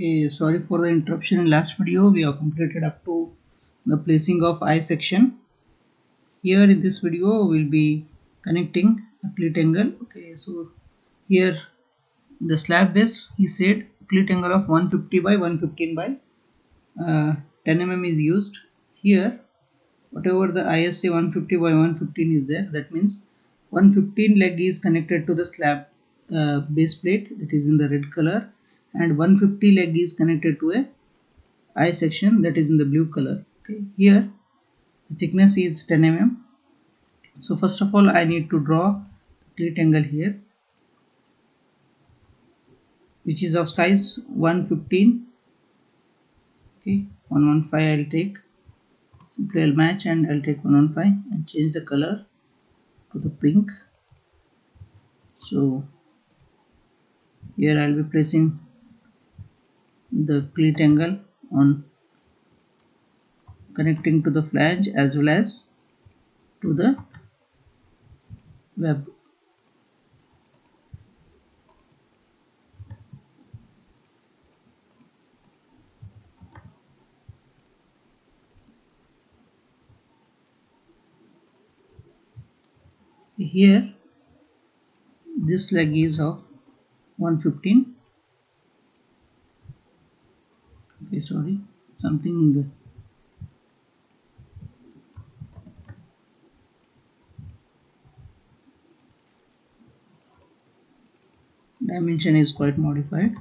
Okay, sorry for the interruption in last video. We have completed up to the placing of I section. Here in this video we'll be connecting a clit angle. Okay, so here the slab base he said clit angle of 150 by 115 by 10 mm is used. Here whatever the ISA 150 by 115 is there, that means 115 leg is connected to the slab base plate, that is in the red color, and 150 leg is connected to a I section, that is in the blue color. Okay, here the thickness is 10 mm. So first of all I need to draw clit angle here, which is of size 115. Okay, 115 I'll take. Simply I'll match and I'll take 115 and change the color to the pink. So here I'll be placing the clit angle on connecting to the flange as well as to the web. Here this leg is of 115. Okay, sorry, something dimension is quite modified.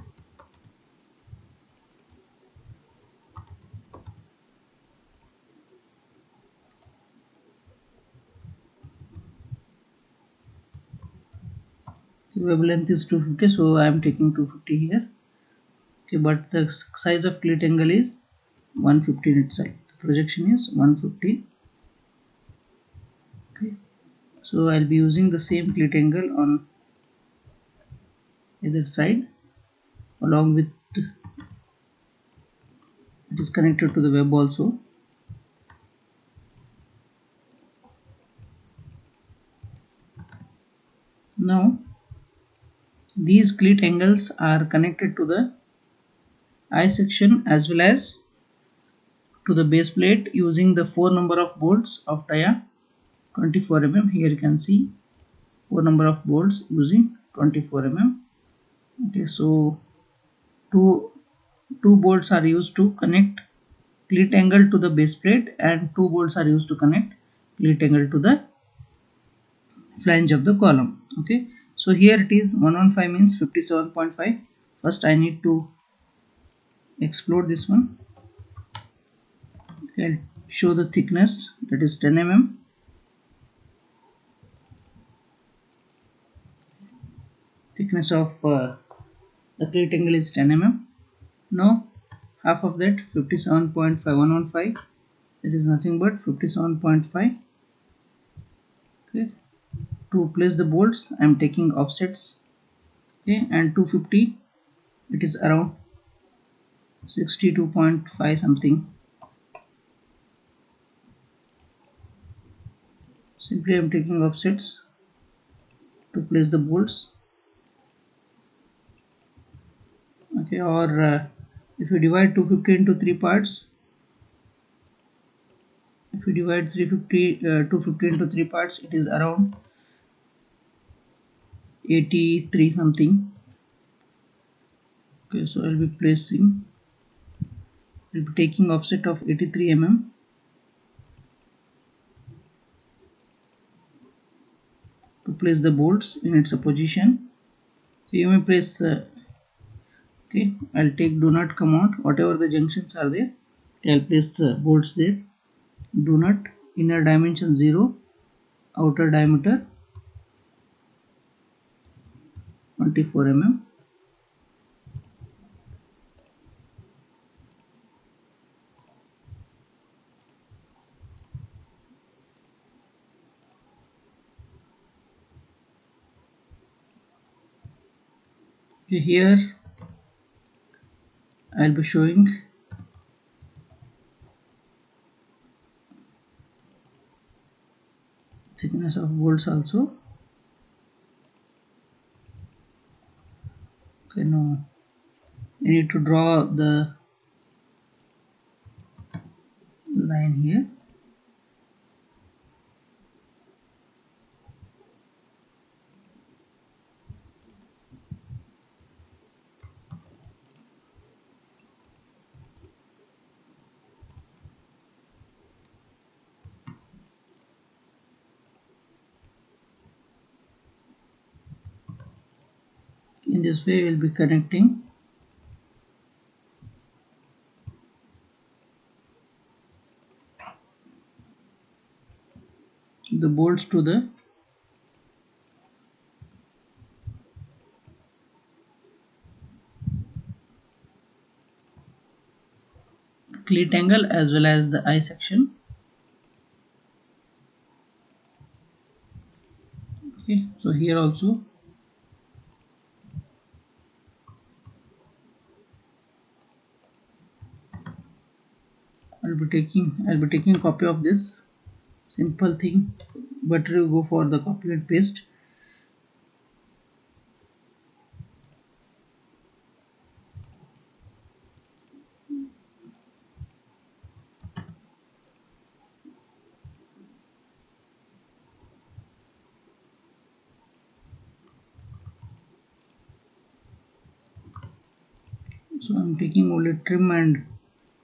The web length is 250, so I am taking 250 here. Okay, but the size of clit angle is 115 itself. The projection is 115. Okay, so I'll be using the same clit angle on either side, along with it is connected to the web also. Now these clit angles are connected to the I section as well as to the base plate using the 4 number of bolts of dia 24 mm. Here you can see 4 number of bolts using 24 mm. Okay, so two bolts are used to connect clit angle to the base plate and 2 bolts are used to connect clit angle to the flange of the column. Okay, so here it is 115 means 57.5. First I need to explode this one. Okay, I'll show the thickness, that is 10 mm. Thickness of the clit angle is 10 mm. Now half of that 57.5115, that is nothing but 57.5. Okay, to place the bolts I am taking offsets. Okay, and 250, it is around 62.5 something. Simply I am taking offsets to place the bolts. Okay, or if you divide 250 into 3 parts, if you divide 250 into 3 parts, it is around 83 something. Okay, so I'll be taking offset of 83 mm. To place the bolts in its position. So you may place okay, I'll take do not come out, whatever the junctions are there, I'll place the bolts there. Do not, inner dimension 0, outer diameter 24 mm. Okay, here I'll be showing thickness of bolts also. Okay, now we need to draw the line here. In this way we will be connecting the bolts to the cleat angle as well as the eye section. Okay, so here also I'll be taking copy of this simple thing. Better you go for the copy and paste. So I'm taking only trim and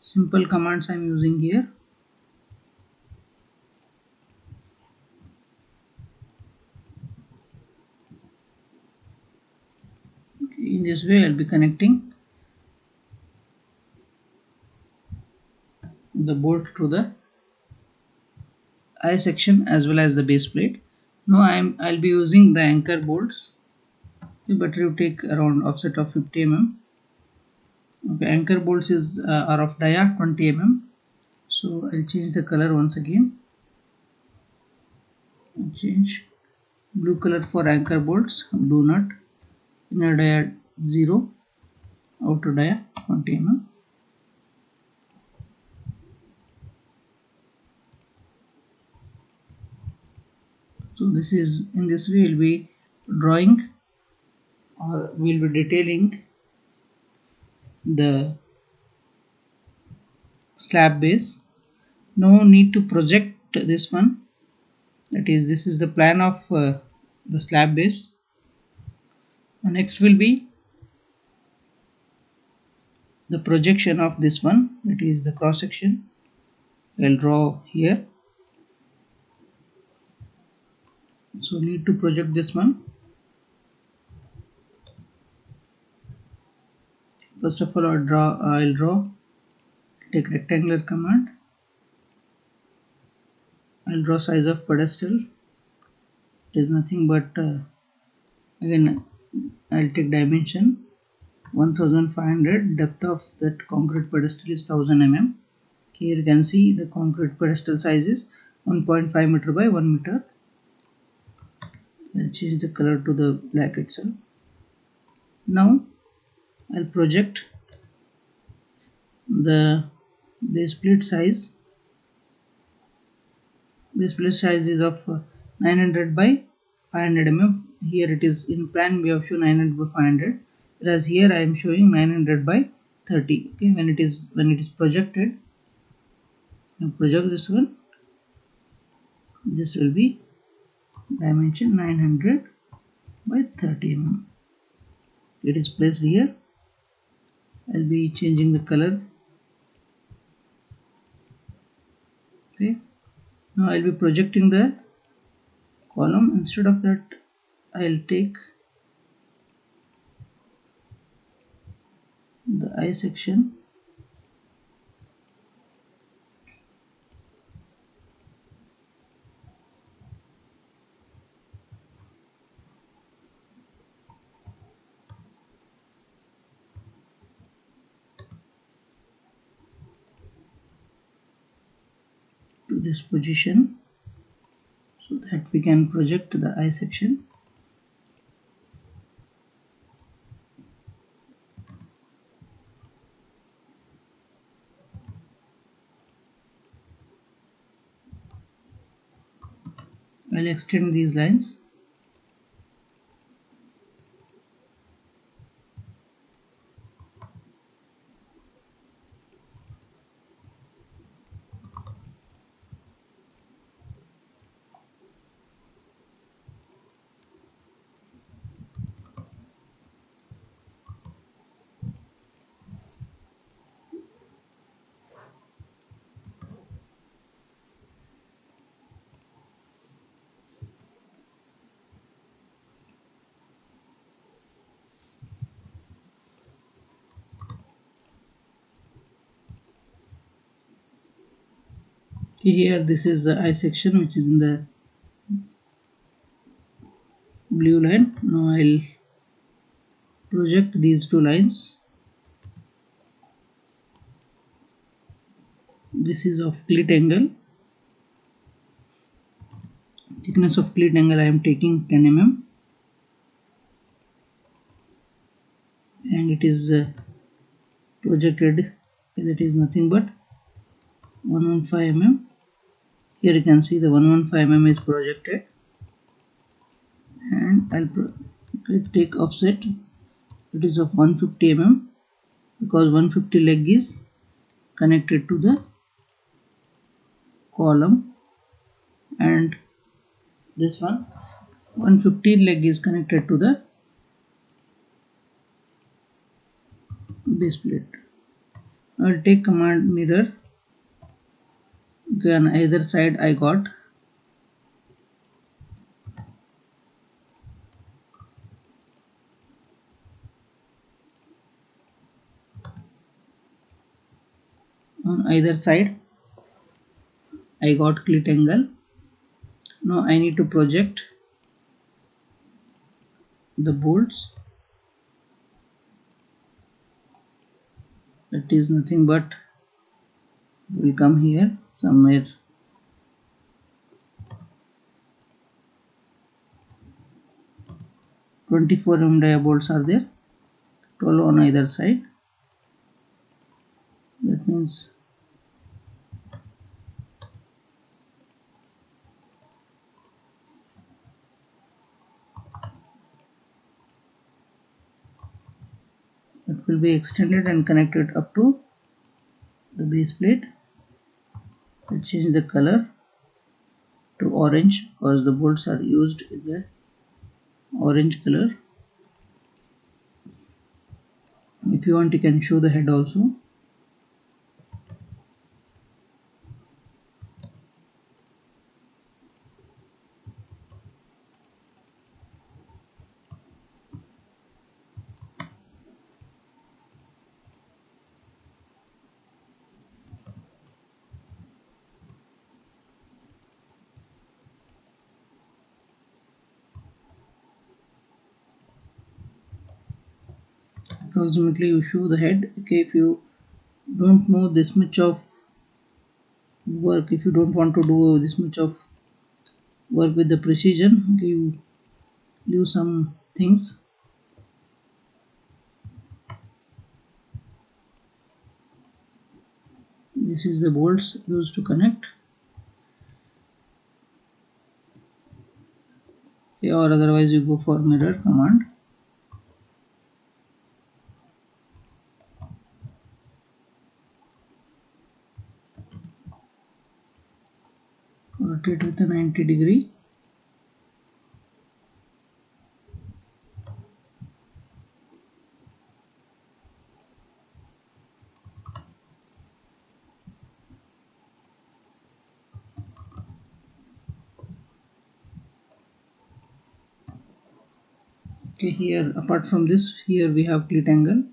simple commands I'm using here. Okay, in this way I'll be connecting the bolt to the eye section as well as the base plate. Now I'll be using the anchor bolts. Okay, better you take around offset of 50 mm. Okay, anchor bolts are of dia 20 mm. So I'll change the color once again. I'll change blue color for anchor bolts. Do not inner dia 0, outer dia 20 mm. So this is, in this way we'll be drawing or we'll be detailing the slab base. No need to project this one, that is, this is the plan of the slab base. Next will be the projection of this one, that is the cross section. I'll draw here, so need to project this one. First of all I'll draw, take rectangular command. I'll draw size of pedestal. It is nothing but again I'll take dimension 1500. Depth of that concrete pedestal is 1000 mm. Here you can see the concrete pedestal size is 1.5 meter by 1 meter. I'll change the color to the black itself. Now I'll project the base plate size. Base plate size is of 900 by 500 mm. Here it is in plan we have shown 900 by 500, whereas here I am showing 900 by 30. Okay, when it is projected, now project this one. This will be dimension 900 by 30 mm. It is placed here. I'll be changing the color. Okay, now I'll be projecting the column. Instead of that, I'll take the eye section. To this position so that we can project the eye section. I'll extend these lines. Here this is the I section which is in the blue line. Now I'll project these two lines. This is of clit angle. Thickness of clit angle I am taking 10 mm, and it is projected, that is nothing but 115 mm. Here you can see the 115 mm is projected, and I'll take offset. It is of 150 mm because 150 leg is connected to the column, and this one 150 leg is connected to the base plate. I'll take command mirror. Okay, on either side I got clit angle. Now I need to project the bolts. That is nothing but will come here somewhere. 24 mm dia bolts are there, 12 on either side. That means it will be extended and connected up to the base plate. I'll change the color to orange because the bolts are used in the orange color. If you want, you can show the head also. Approximately you show the head. Okay, if you don't know this much of work, if you don't want to do this much of work with the precision, okay, you leave some things. This is the bolts used to connect, okay, or otherwise you go for mirror command. Rotate with a 90-degree. Okay, here apart from this, here we have clit angle.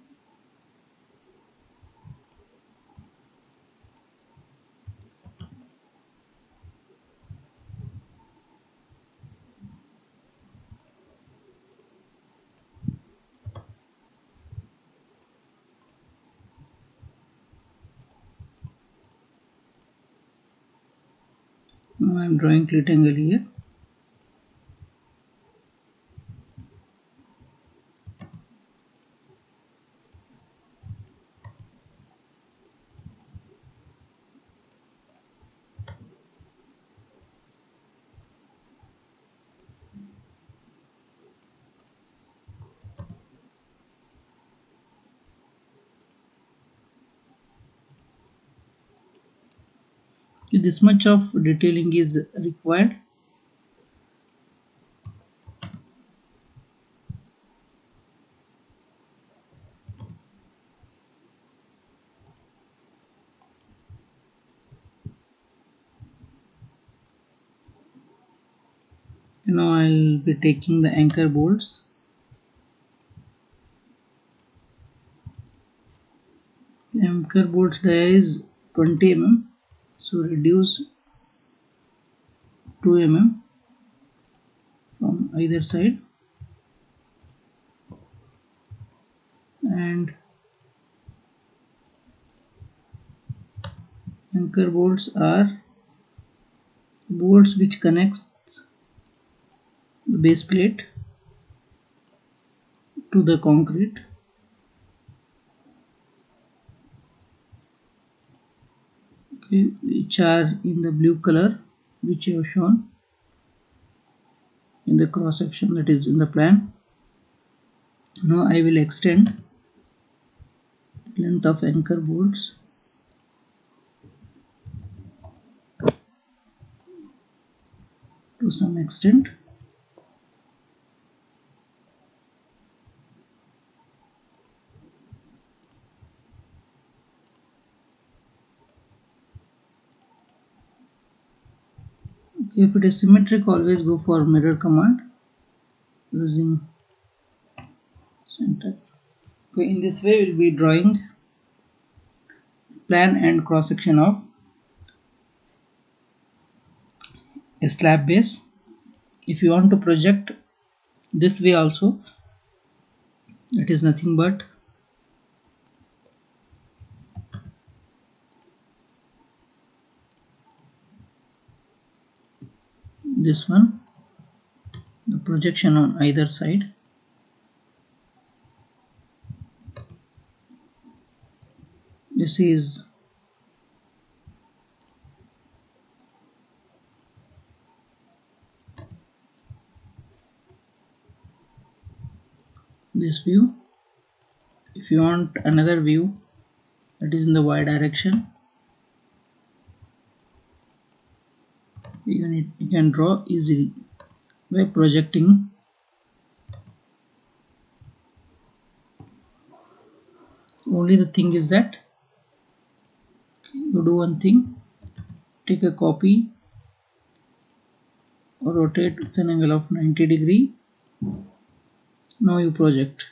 Now I am drawing clit angle here. This much of detailing is required. Now I'll be taking the anchor bolts. Anchor bolts dia is 20 mm, so reduce 2 mm from either side, and anchor bolts are bolts which connects the base plate to the concrete. Okay, which are in the blue color, which I have shown in the cross section, that is in the plan. Now I will extend the length of anchor bolts to some extent. Okay, if it is symmetric, always go for mirror command using center. Okay, in this way we'll be drawing plan and cross section of a slab base. If you want to project this way also, it is nothing but this one, the projection on either side. This is this view. If you want another view that is in the y direction, you can draw easily by projecting. Only the thing is that you do one thing, take a copy or rotate with an angle of 90 degree. Now you project,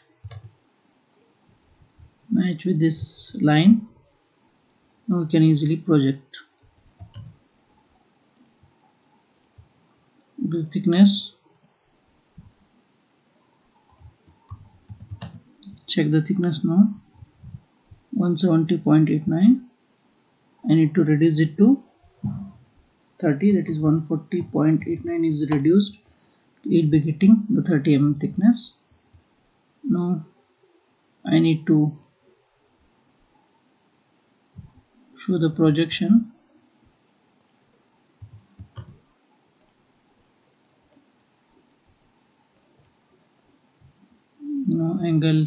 match with this line. Now you can easily project. The thickness, check the thickness now, 170.89. I need to reduce it to 30, that is 140.89 is reduced. It will be getting the 30 mm thickness. Now I need to show the projection. Now angle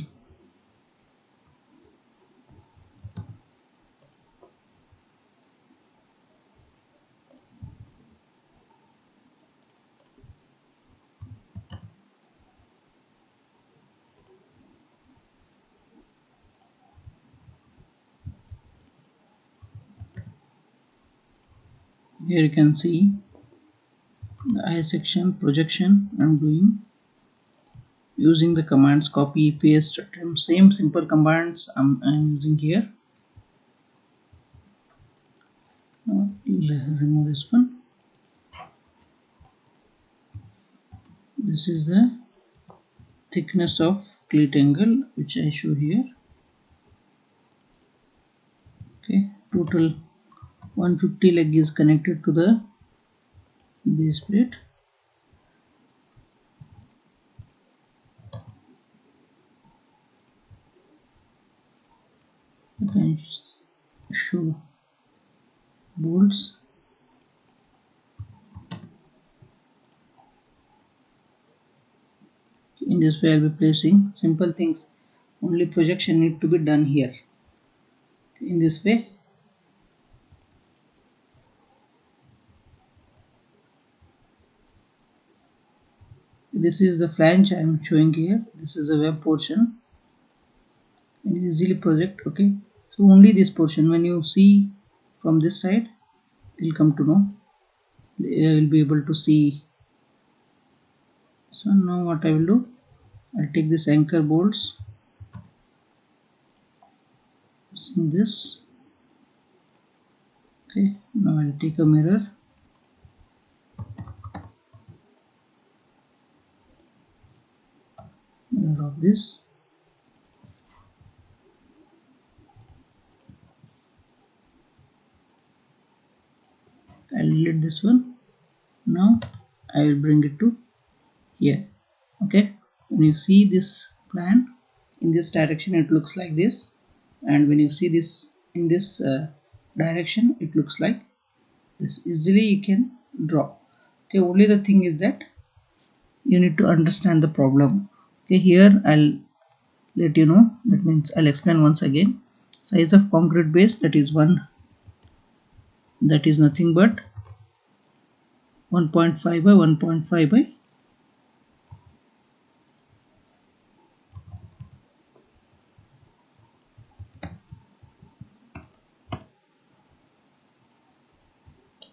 here you can see the I section projection I am doing using the commands copy, paste, trim, same simple commands I'm using here. Now remove this one. This is the thickness of cleat angle which I show here. Okay, total 150 leg is connected to the base plate. You can show bolts. In this way I'll be placing simple things, only projection need to be done here. In this way this is the flange I am showing here. This is a web portion and easily project. Okay, so only this portion, when you see from this side, you will come to know, you will be able to see. So now what I will do, I'll take this anchor bolts using this. Okay, now I'll take a mirror of this. I'll delete this one. Now I will bring it to here. Okay, when you see this plan in this direction, it looks like this, and when you see this in this direction, it looks like this. Easily you can draw. Okay, only the thing is that you need to understand the problem. Okay, here I'll let you know, that means I'll explain once again. Size of concrete base, that is nothing but 1.5 by 1.5 by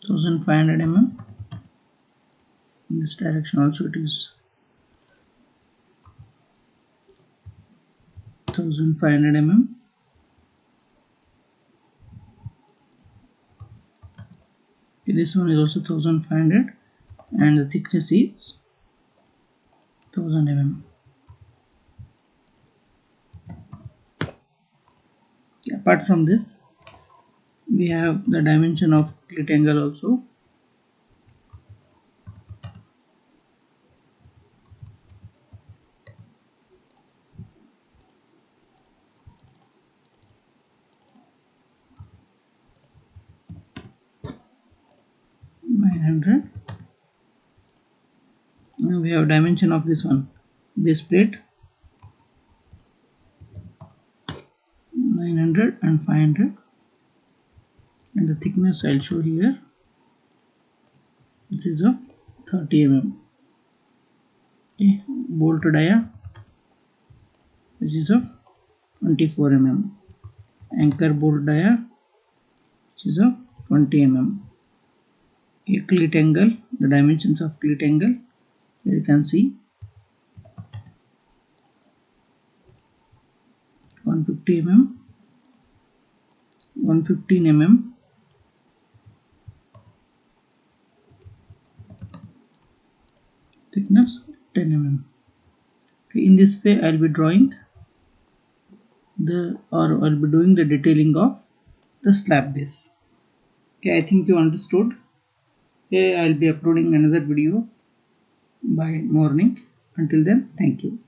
1500 mm. In this direction also it is 1500 mm. This one is also 1500, and the thickness is 1000 mm. Apart from this, we have the dimension of clit angle also. Now we have dimension of this one, base plate 900 and 500, and the thickness I'll show here. This is of 30 mm. Okay, bolt dia, which is of 24 mm. Anchor bolt dia, which is of 20 mm. Okay, clit angle, the dimensions of clit angle, here you can see 150 mm, 115 mm, thickness 10 mm. Okay, in this way I'll be drawing I'll be doing the detailing of the slab base. Okay, I think you understood. Okay, I'll be uploading another video by morning. Until then, thank you.